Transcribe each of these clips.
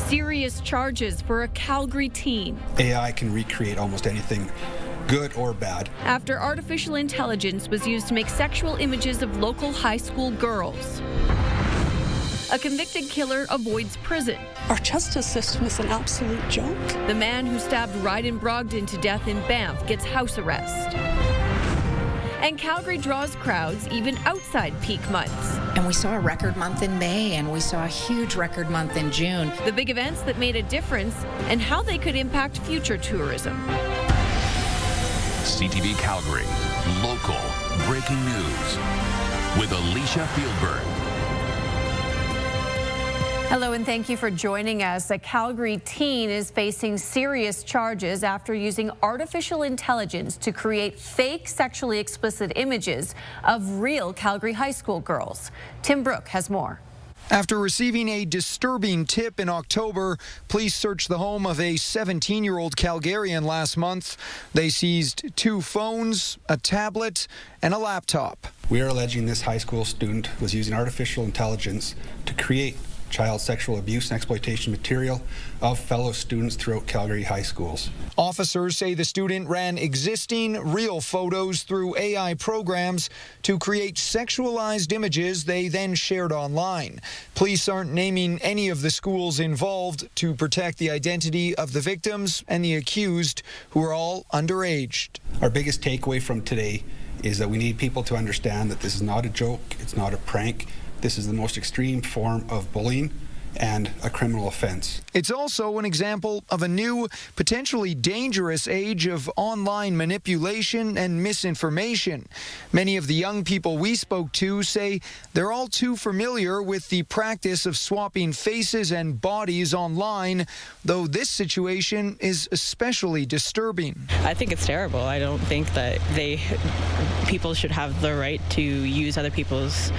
serious charges for a Calgary teen. AI can recreate almost anything, good or bad. After artificial intelligence was used to make sexual images of local high school girls. A convicted killer avoids prison. Our justice system is an absolute joke. The man who stabbed Ryden Brogdon to death in Banff gets house arrest. And Calgary draws crowds even outside peak months. And we saw a record month in May, and we saw a huge record month in June. The big events that made a difference and how they could impact future tourism. CTV Calgary, local breaking news with Alicia Fieldberg. Hello and thank you for joining us. A Calgary teen is facing serious charges after using artificial intelligence to create fake sexually explicit images of real Calgary high school girls. Tim Brooke has more. After receiving a disturbing tip in October, police searched the home of a 17-year-old Calgarian last month. They seized 2 phones, a tablet, and a laptop. We are alleging this high school student was using artificial intelligence to create child sexual abuse and exploitation material of fellow students throughout Calgary high schools. Officers say the student ran existing real photos through AI programs to create sexualized images they then shared online. Police aren't naming any of the schools involved to protect the identity of the victims and the accused, who are all underage. Our biggest takeaway from today is that we need people to understand that this is not a joke, it's not a prank. This is the most extreme form of bullying and a criminal offense. It's also an example of a new, potentially dangerous age of online manipulation and misinformation. Many of the young people we spoke to say they're all too familiar with the practice of swapping faces and bodies online, though this situation is especially disturbing. I think it's terrible. I don't think that people should have the right to use other people's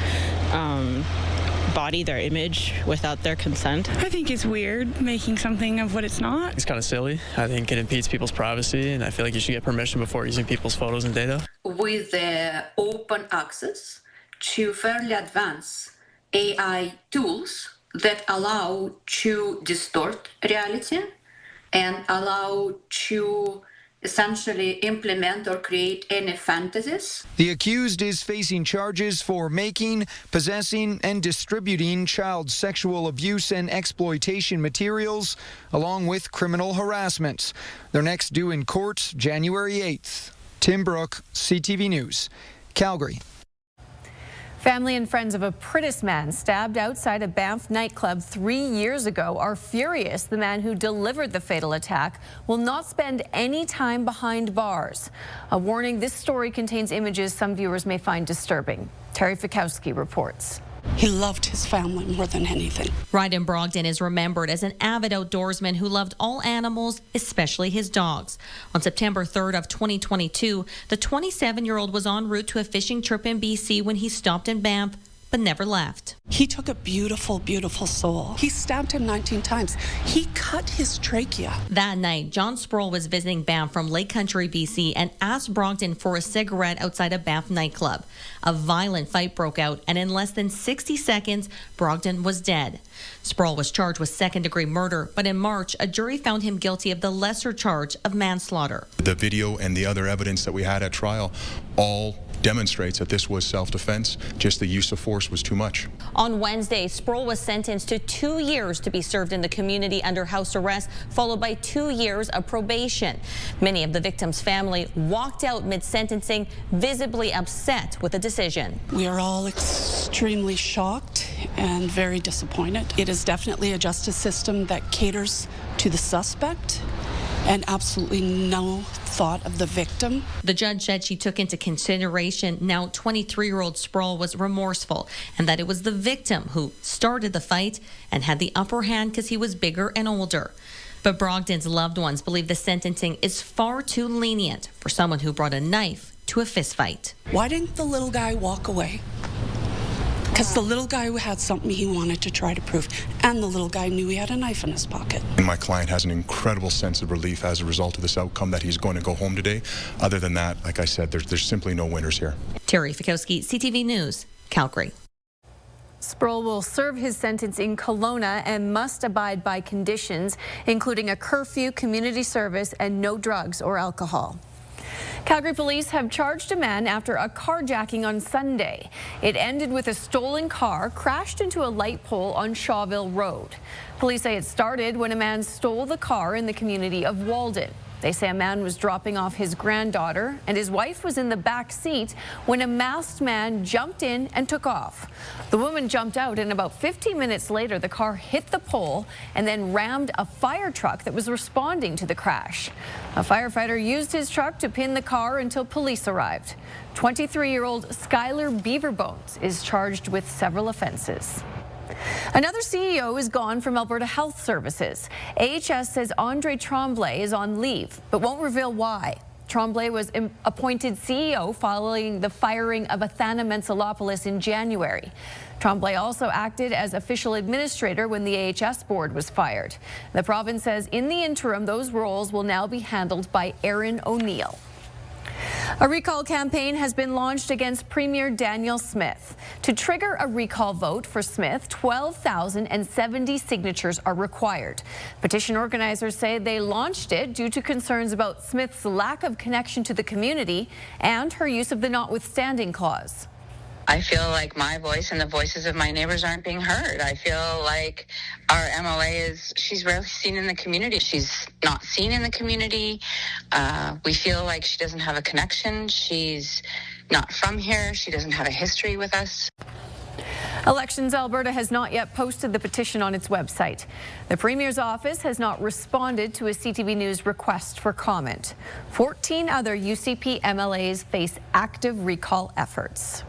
body, their image, without their consent. I think it's weird making something of what it's not. It's kind of silly. I think it impedes people's privacy, and I feel like you should get permission before using people's photos and data. With the open access to fairly advanced AI tools that allow to distort reality and allow to essentially implement or create any fantasies. The accused is facing charges for making, possessing, and distributing child sexual abuse and exploitation materials, along with criminal harassment. They're next due in court January 8th. Tim Brooke, CTV News, Calgary. Family and friends of a Pritis man stabbed outside a Banff nightclub 3 years ago are furious the man who delivered the fatal attack will not spend any time behind bars. A warning, this story contains images some viewers may find disturbing. Terry Fikowski reports. He loved his family more than anything. Ryden Brogdon is remembered as an avid outdoorsman who loved all animals, especially his dogs. On September 3rd of 2022, the 27-year-old was en route to a fishing trip in BC when he stopped in Banff, but never left. He took a beautiful, beautiful soul. He stabbed him 19 times. He cut his trachea. That night, John Sproul was visiting Banff from Lake Country, BC, and asked Brogdon for a cigarette outside a Banff nightclub. A violent fight broke out, and in less than 60 seconds, Brogdon was dead. Sproul was charged with second-degree murder, but in March, a jury found him guilty of the lesser charge of manslaughter. The video and the other evidence that we had at trial all demonstrates that this was self-defense. Just the use of force was too much. On Wednesday, Sproul was sentenced to 2 years to be served in the community under house arrest, followed by 2 years of probation. Many of the victim's family walked out mid-sentencing, visibly upset with the decision. We are all extremely shocked and very disappointed. It is definitely a justice system that caters to the suspect and absolutely no thought of the victim. The judge said she took into consideration now 23-year-old Sproul was remorseful and that it was the victim who started the fight and had the upper hand because he was bigger and older. But Brogdon's loved ones believe the sentencing is far too lenient for someone who brought a knife to a fistfight. Why didn't the little guy walk away? Because the little guy had something he wanted to try to prove, and the little guy knew he had a knife in his pocket. And my client has an incredible sense of relief as a result of this outcome that he's going to go home today. Other than that, like I said, there's simply no winners here. Terry Fikowski, CTV News, Calgary. Sproul will serve his sentence in Kelowna and must abide by conditions, including a curfew, community service, and no drugs or alcohol. Calgary police have charged a man after a carjacking on Sunday. It ended with a stolen car crashed into a light pole on Shawville Road. Police say it started when a man stole the car in the community of Walden. They say a man was dropping off his granddaughter and his wife was in the back seat when a masked man jumped in and took off. The woman jumped out, and about 15 minutes later, the car hit the pole and then rammed a fire truck that was responding to the crash. A firefighter used his truck to pin the car until police arrived. 23-year-old Skylar Beaverbones is charged with several offenses. Another CEO is gone from Alberta Health Services. AHS says Andre Tremblay is on leave, but won't reveal why. Tremblay was appointed CEO following the firing of Athana Mentzelopoulos in January. Tremblay also acted as official administrator when the AHS board was fired. The province says in the interim, those roles will now be handled by Aaron O'Neill. A recall campaign has been launched against Premier Danielle Smith. To trigger a recall vote for Smith, 12,070 signatures are required. Petition organizers say they launched it due to concerns about Smith's lack of connection to the community and her use of the notwithstanding clause. I feel like my voice and the voices of my neighbors aren't being heard. I feel like our MLA she's rarely seen in the community. She's not seen in the community. We feel like she doesn't have a connection. She's not from here. She doesn't have a history with us. Elections Alberta has not yet posted the petition on its website. The Premier's office has not responded to a CTV News request for comment. 14 other UCP MLAs face active recall efforts.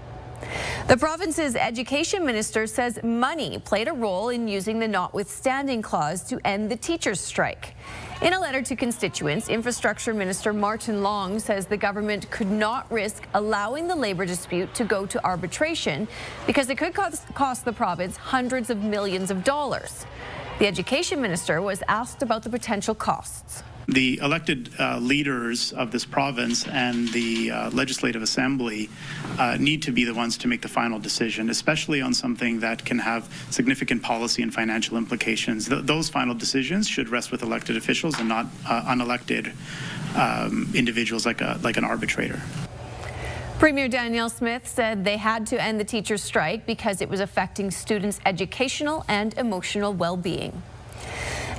The province's education minister says money played a role in using the notwithstanding clause to end the teachers' strike. In a letter to constituents, Infrastructure Minister Martin Long says the government could not risk allowing the labor dispute to go to arbitration because it could cost the province hundreds of millions of dollars. The education minister was asked about the potential costs. The elected leaders of this province and the Legislative Assembly need to be the ones to make the final decision, especially on something that can have significant policy and financial implications. Those final decisions should rest with elected officials and not unelected individuals like an arbitrator. Premier Danielle Smith said they had to end the teachers' strike because it was affecting students' educational and emotional well-being.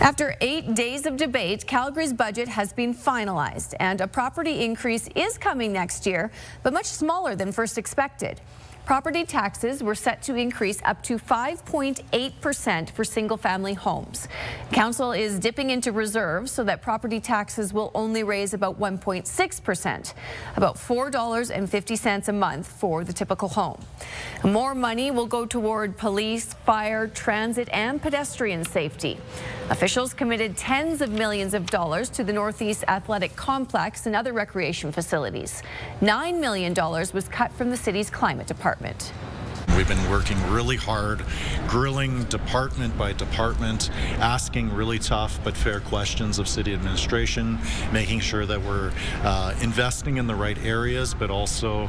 After 8 days of debate, Calgary's budget has been finalized, and a property increase is coming next year, but much smaller than first expected. Property taxes were set to increase up to 5.8% for single-family homes. Council is dipping into reserves so that property taxes will only raise about 1.6%, about $4.50 a month for the typical home. More money will go toward police, fire, transit, and pedestrian safety. Officials committed tens of millions of dollars to the Northeast Athletic Complex and other recreation facilities. $9 million was cut from the city's climate department. We've been working really hard, grilling department by department, asking really tough but fair questions of city administration, making sure that we're investing in the right areas, but also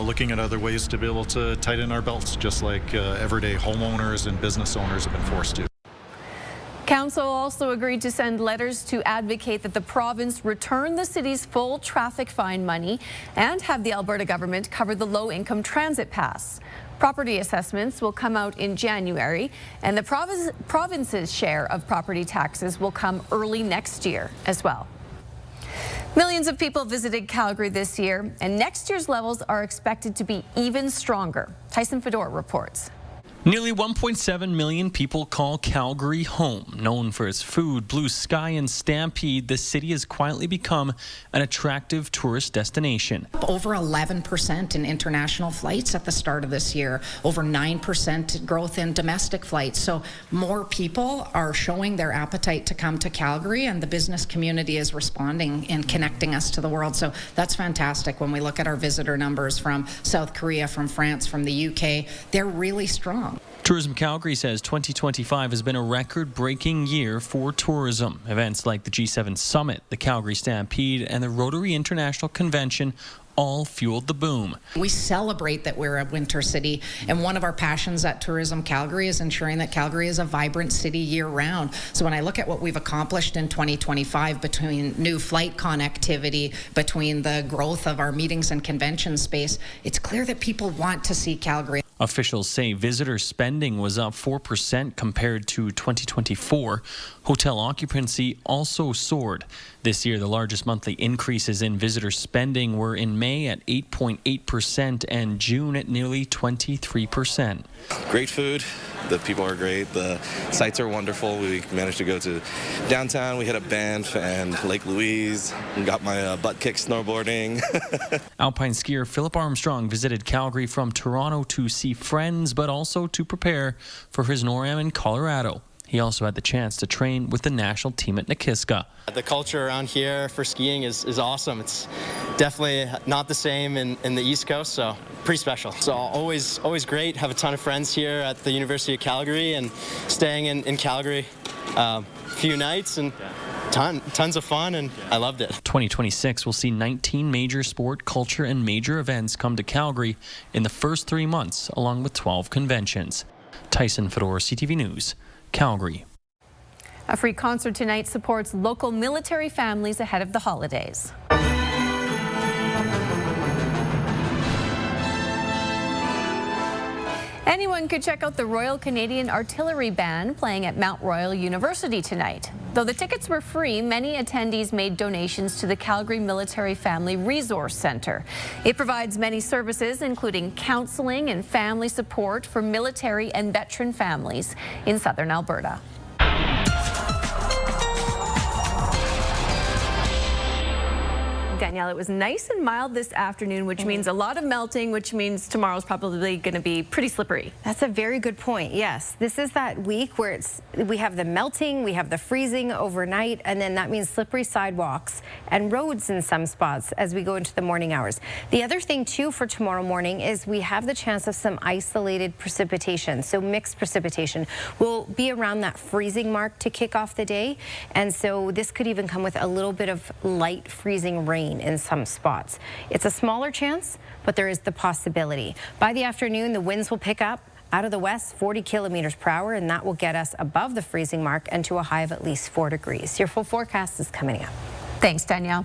looking at other ways to be able to tighten our belts, just like everyday homeowners and business owners have been forced to. Council also agreed to send letters to advocate that the province return the city's full traffic fine money and have the Alberta government cover the low-income transit pass. Property assessments will come out in January, and the province's share of property taxes will come early next year as well. Millions of people visited Calgary this year, and next year's levels are expected to be even stronger. Tyson Fedor reports. Nearly 1.7 million people call Calgary home. Known for its food, blue sky, and stampede, the city has quietly become an attractive tourist destination. Over 11% in international flights at the start of this year, over 9% growth in domestic flights. So more people are showing their appetite to come to Calgary, and the business community is responding and connecting us to the world. So that's fantastic. When we look at our visitor numbers from South Korea, from France, from the UK, they're really strong. Tourism Calgary says 2025 has been a record-breaking year for tourism. Events like the G7 Summit, the Calgary Stampede, and the Rotary International Convention all fueled the boom. We celebrate that we're a winter city, and one of our passions at Tourism Calgary is ensuring that Calgary is a vibrant city year-round. So when I look at what we've accomplished in 2025 between new flight connectivity, between the growth of our meetings and convention space, it's clear that people want to see Calgary. Officials say visitor spending was up 4% compared to 2024. Hotel occupancy also soared. This year, the largest monthly increases in visitor spending were in May at 8.8% and June at nearly 23%. Great food. The people are great. The sites are wonderful. We managed to go to downtown. We hit up Banff and Lake Louise and got my butt kicked snowboarding. Alpine skier Philip Armstrong visited Calgary from Toronto to see friends, but also to prepare for his NORAM in Colorado. He also had the chance to train with the national team at Nakiska. The culture around here for skiing is awesome. It's definitely not the same in the East Coast, so pretty special. So always great. Have a ton of friends here at the University of Calgary and staying in Calgary a few nights and tons of fun, and I loved it. 2026 will see 19 major sport, culture, and major events come to Calgary in the first 3 months, along with 12 conventions. Tyson Fedor, CTV News, Calgary. A free concert tonight supports local military families ahead of the holidays. Anyone could check out the Royal Canadian Artillery Band playing at Mount Royal University tonight. Though the tickets were free, many attendees made donations to the Calgary Military Family Resource Centre. It provides many services, including counseling and family support for military and veteran families in southern Alberta. Danielle, it was nice and mild this afternoon, which means a lot of melting, which means tomorrow's probably going to be pretty slippery. That's a very good point. Yes, this is that week where we have the melting, we have the freezing overnight, and then that means slippery sidewalks and roads in some spots as we go into the morning hours. The other thing too for tomorrow morning is we have the chance of some isolated precipitation. So mixed precipitation will be around that freezing mark to kick off the day, and so this could even come with a little bit of light freezing rain in some spots. It's a smaller chance, but there is the possibility. By the afternoon, the winds will pick up out of the west, 40 kilometers per hour, and that will get us above the freezing mark and to a high of at least 4 degrees. Your full forecast is coming up. Thanks, Danielle.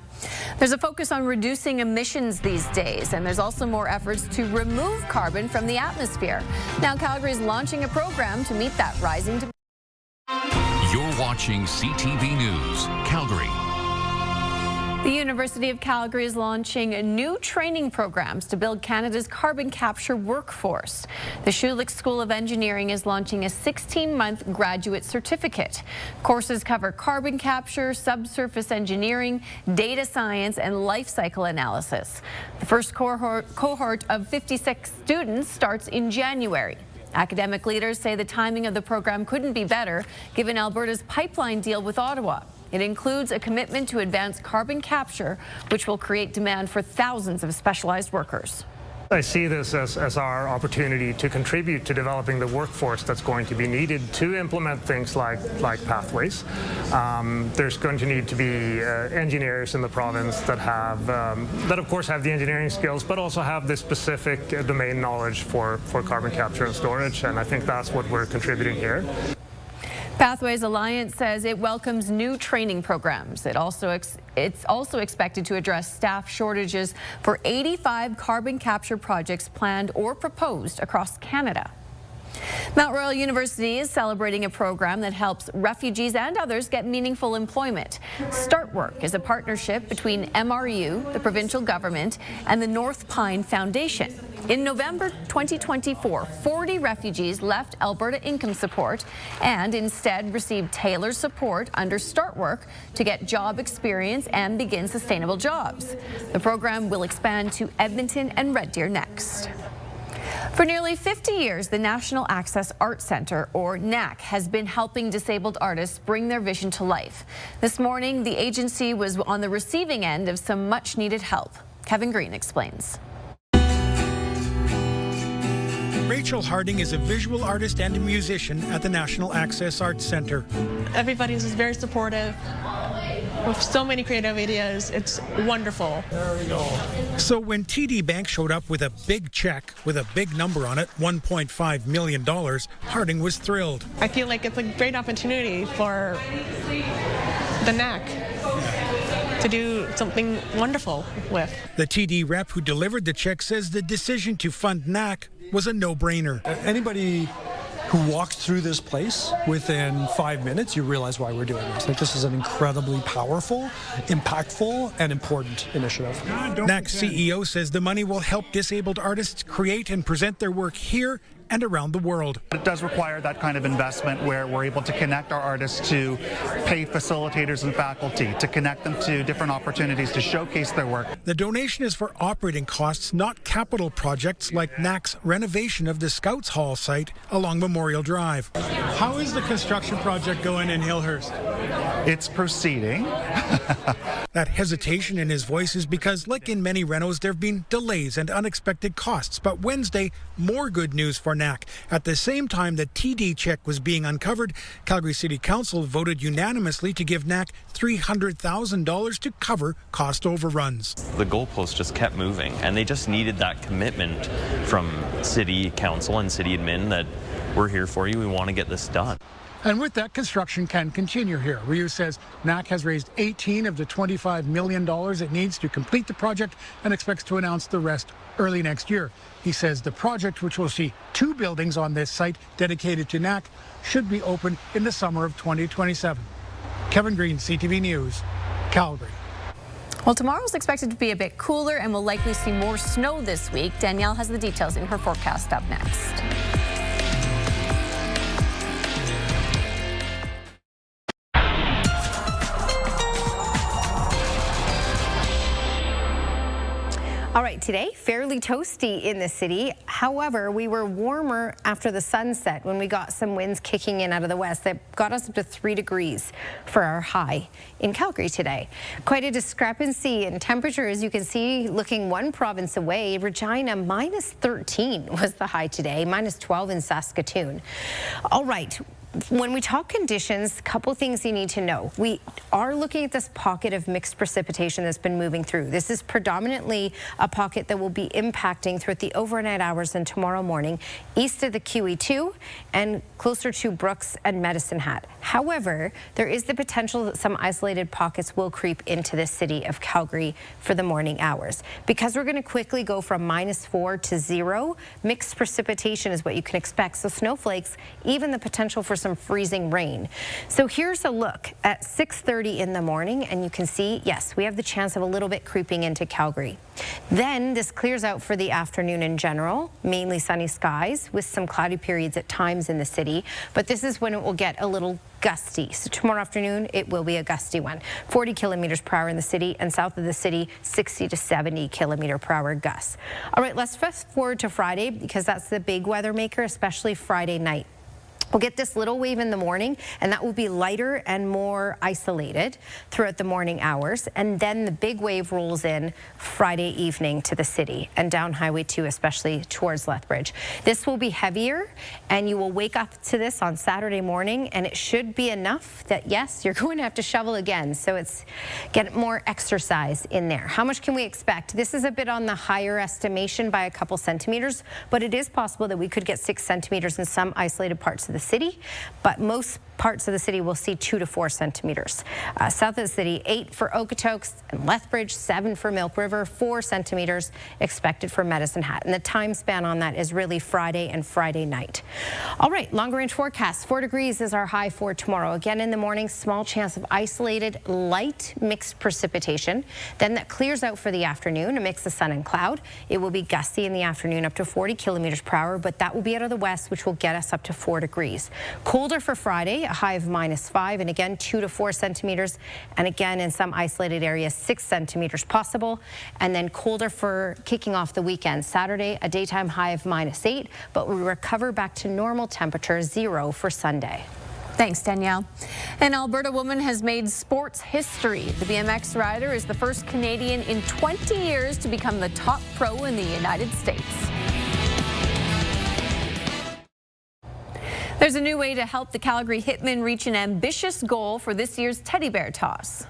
There's a focus on reducing emissions these days, and there's also more efforts to remove carbon from the atmosphere. Now, Calgary is launching a program to meet that rising demand. You're watching CTV News, Calgary. The University of Calgary is launching new training programs to build Canada's carbon capture workforce. The Schulich School of Engineering is launching a 16-month graduate certificate. Courses cover carbon capture, subsurface engineering, data science, and life cycle analysis. The first cohort of 56 students starts in January. Academic leaders say the timing of the program couldn't be better, given Alberta's pipeline deal with Ottawa. It includes a commitment to advance carbon capture, which will create demand for thousands of specialized workers. I see this as our opportunity to contribute to developing the workforce that's going to be needed to implement things like pathways. There's going to need to be engineers in the province that have, that of course have the engineering skills, but also have the specific domain knowledge for carbon capture and storage, and I think that's what we're contributing here. Pathways Alliance says it welcomes new training programs. It's also expected to address staff shortages for 85 carbon capture projects planned or proposed across Canada. Mount Royal University is celebrating a program that helps refugees and others get meaningful employment. Start Work is a partnership between MRU, the provincial government, and the North Pine Foundation. In November 2024, 40 refugees left Alberta Income Support and instead received tailored support under Start Work to get job experience and begin sustainable jobs. The program will expand to Edmonton and Red Deer next. For nearly 50 years, the National Access Art Centre, or NAC, has been helping disabled artists bring their vision to life. This morning, the agency was on the receiving end of some much-needed help. Kevin Green explains. Rachel Harding is a visual artist and a musician at the National Access Arts Centre. Everybody was very supportive. with so many creative ideas. It's wonderful. There we go. So when TD Bank showed up with a big check with a big number on it, $1.5 million, Harding was thrilled. I feel like it's a great opportunity for the NAC to do something wonderful with. The TD rep who delivered the check says the decision to fund NAC was a no-brainer. Anybody who walks through this place within 5 minutes, you realize why we're doing this. Like, this is an incredibly powerful, impactful, and important initiative. NAC CEO says the money will help disabled artists create and present their work here and around the world. It does require that kind of investment where we're able to connect our artists to paid facilitators and faculty, to connect them to different opportunities to showcase their work. The donation is for operating costs, not capital projects like NAC's renovation of the Scouts Hall site along Memorial Drive. How is the construction project going in Hillhurst? It's proceeding. That hesitation in his voice is because, like in many renos, there have been delays and unexpected costs. But Wednesday, more good news for NAC. At the same time the TD check was being uncovered, Calgary City Council voted unanimously to give NAC $300,000 to cover cost overruns. The goalposts just kept moving, and they just needed that commitment from City Council and City Admin that we're here for you, we want to get this done. And with that, construction can continue here. Ryu says NAC has raised 18 of the $25 million it needs to complete the project and expects to announce the rest early next year. He says the project, which will see 2 buildings on this site dedicated to NAC, should be open in the summer of 2027. Kevin Green, CTV News, Calgary. Well, tomorrow's expected to be a bit cooler and we'll likely see more snow this week. Danielle has the details in her forecast up next. All right, today, fairly toasty in the city. However, we were warmer after the sunset when we got some winds kicking in out of the west that got us up to 3 degrees for our high in Calgary today. Quite a discrepancy in temperature, as you can see, looking one province away. Regina, minus 13 was the high today, minus 12 in Saskatoon. All right. When we talk conditions, a couple things you need to know. We are looking at this pocket of mixed precipitation that's been moving through. This is predominantly a pocket that will be impacting throughout the overnight hours and tomorrow morning east of the QE2 and closer to Brooks and Medicine Hat. However, there is the potential that some isolated pockets will creep into the city of Calgary for the morning hours. Because we're going to quickly go from -4 to 0, mixed precipitation is what you can expect. So snowflakes, even the potential for some freezing rain. So here's a look at 6:30 in the morning, and you can see, yes, we have the chance of a little bit creeping into Calgary. Then this clears out for the afternoon in general, mainly sunny skies with some cloudy periods at times in the city, but this is when it will get a little gusty. So tomorrow afternoon, it will be a gusty one. 40 kilometers per hour in the city, and south of the city, 60 to 70 kilometer per hour gusts. All right, let's fast forward to Friday because that's the big weather maker, especially Friday night. We'll get this little wave in the morning, and that will be lighter and more isolated throughout the morning hours. And then the big wave rolls in Friday evening to the city and down Highway 2, especially towards Lethbridge. This will be heavier, and you will wake up to this on Saturday morning, and it should be enough that, yes, you're going to have to shovel again. So it's get more exercise in there. How much can we expect? This is a bit on the higher estimation by a couple centimeters, but it is possible that we could get 6 centimeters in some isolated parts of the city, but most parts of the city will see 2 to 4 centimeters. South of the city, 8 for Okotoks and Lethbridge, 7 for Milk River, 4 centimeters expected for Medicine Hat. And the time span on that is really Friday and Friday night. All right, longer range forecast. 4 degrees is our high for tomorrow. Again in the morning, small chance of isolated light mixed precipitation. Then that clears out for the afternoon, a mix of sun and cloud. It will be gusty in the afternoon up to 40 kilometers per hour, but that will be out of the west, which will get us up to 4 degrees. Colder for Friday, a high of -5, and again 2 to 4 centimeters, and again in some isolated areas 6 centimeters possible. And then colder for kicking off the weekend. Saturday, a daytime high of -8, but we recover back to normal temperature 0 for Sunday. Thanks, Danielle. An Alberta woman has made sports history. The BMX rider is the first Canadian in 20 years to become the top pro in the United States. There's a new way to help the Calgary Hitmen reach an ambitious goal for this year's teddy bear toss.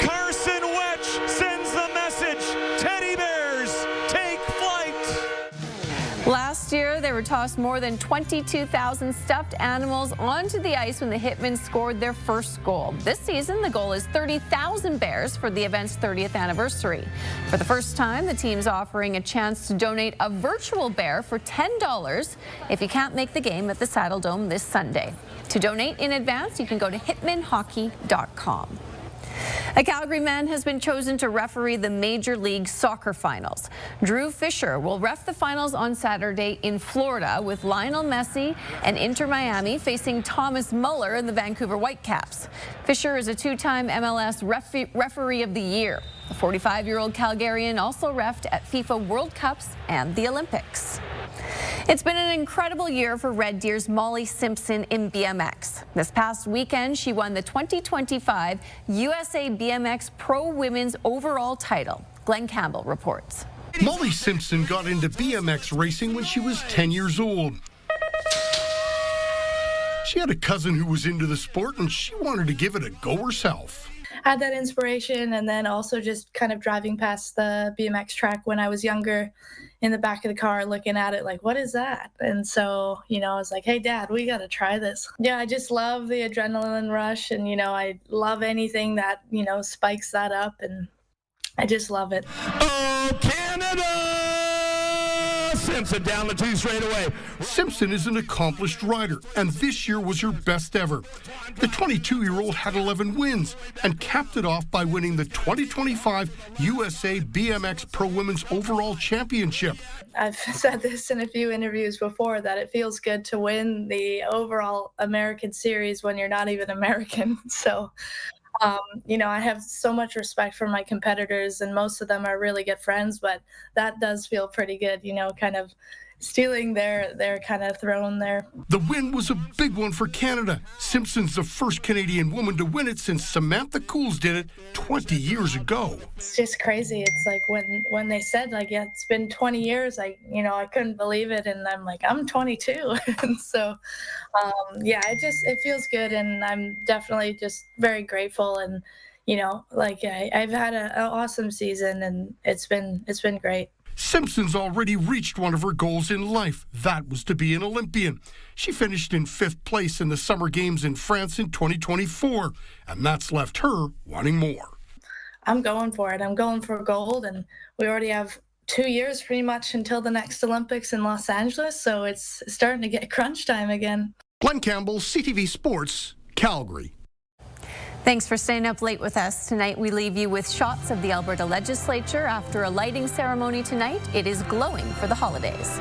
Carson Wetch sends the message. Teddy bears take flight. Last year, they were tossed more than 22,000 stuffed animals onto the ice when the Hitmen scored their first goal. This season, the goal is 30,000 bears for the event's 30th anniversary. For the first time, the team's offering a chance to donate a virtual bear for $10 if you can't make the game at the Saddle Dome this Sunday. To donate in advance, you can go to hitmanhockey.com. A Calgary man has been chosen to referee the Major League Soccer finals. Drew Fisher will ref the finals on Saturday in Florida with Lionel Messi and Inter Miami facing Thomas Muller and the Vancouver Whitecaps. Fisher is a two-time MLS Referee of the Year. The 45-year-old Calgarian also reffed at FIFA World Cups and the Olympics. It's been an incredible year for Red Deer's Molly Simpson in BMX. This past weekend, she won the 2025 USA BMX Pro Women's Overall title. Glenn Campbell reports. Molly Simpson got into BMX racing when she was 10 years old. She had a cousin who was into the sport and she wanted to give it a go herself. Had that inspiration, and then also just kind of driving past the BMX track when I was younger in the back of the car looking at it like, what is that? And so, I was like, hey, Dad, we got to try this. Yeah, I just love the adrenaline rush, and, I love anything that, spikes that up, and I just love it. Oh, Canada! Simpson down the two straight away. Simpson is an accomplished rider, and this year was her best ever. The 22-year-old had 11 wins and capped it off by winning the 2025 USA BMX Pro Women's Overall Championship. I've said this in a few interviews before that it feels good to win the overall American series when you're not even American. So, I have so much respect for my competitors, and most of them are really good friends, but that does feel pretty good, kind of stealing their kind of throne there. The win was a big one for Canada. Simpson's the first Canadian woman to win it since Samantha Cools did it 20 years ago. It's just crazy. It's like when they said, yeah, it's been 20 years, I couldn't believe it. And I'm like, I'm 22. And so, it feels good. And I'm definitely just very grateful. And, I've had an awesome season, and it's been great. Simpson's already reached one of her goals in life. That was to be an Olympian. She finished in 5th place in the Summer Games in France in 2024, and that's left her wanting more. I'm going for it. I'm going for gold, and we already have 2 years pretty much until the next Olympics in Los Angeles, so it's starting to get crunch time again. Glenn Campbell, CTV Sports, Calgary. Thanks for staying up late with us. Tonight we leave you with shots of the Alberta Legislature after a lighting ceremony tonight. It is glowing for the holidays.